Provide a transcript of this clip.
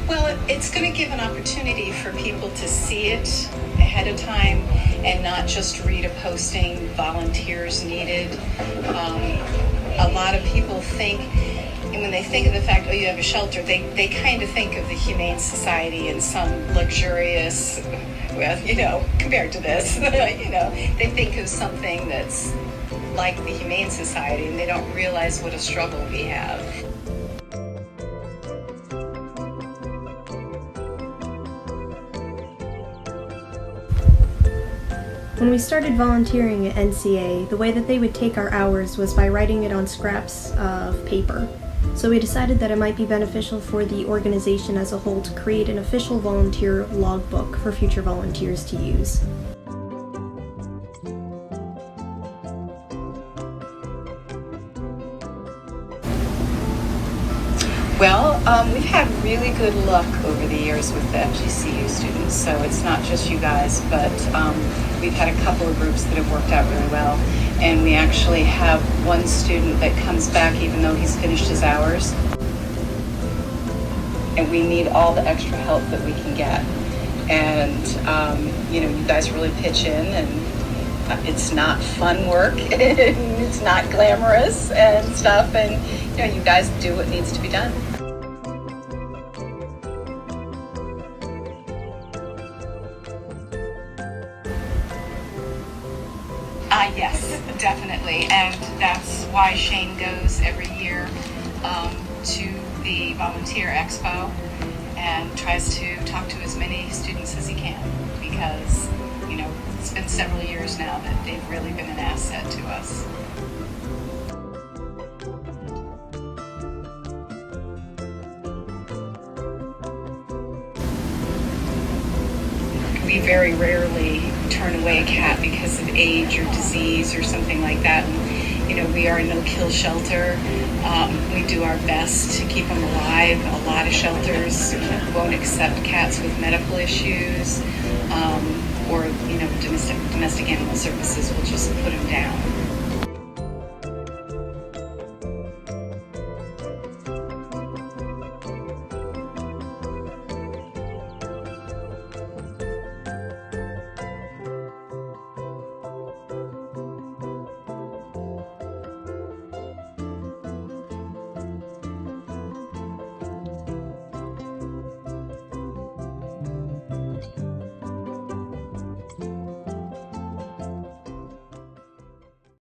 Well, it's going to give an opportunity for people to see it ahead of time and not just read a posting, volunteers needed. A lot of people think, and when they think of the fact, oh, you have a shelter, they kind of think of the Humane Society and some luxurious, well, compared to this, they think of something that's like the Humane Society, and they don't realize what a struggle we have. When we started volunteering at NCA, the way that they would take our hours was by writing it on scraps of paper. So we decided that it might be beneficial for the organization as a whole to create an official volunteer logbook for future volunteers to use. Well, we've had really good luck over the years with the FGCU students, so it's not just you guys, but we've had a couple of groups that have worked out really well, and we actually have one student that comes back even though he's finished his hours, and we need all the extra help that we can get, and you guys really pitch in, and it's not fun work, and it's not glamorous and stuff, and you guys do what needs to be done. Yes, definitely, and that's why Shane goes every year to the Volunteer Expo and tries to talk to as many students as he can, because it's been several years now that they've really been an asset to us. We very rarely turn away a cat because of age or disease or something like that. And, we are a no-kill shelter. We do our best to keep them alive. A lot of shelters won't accept cats with medical issues, or domestic animal services will just put them down.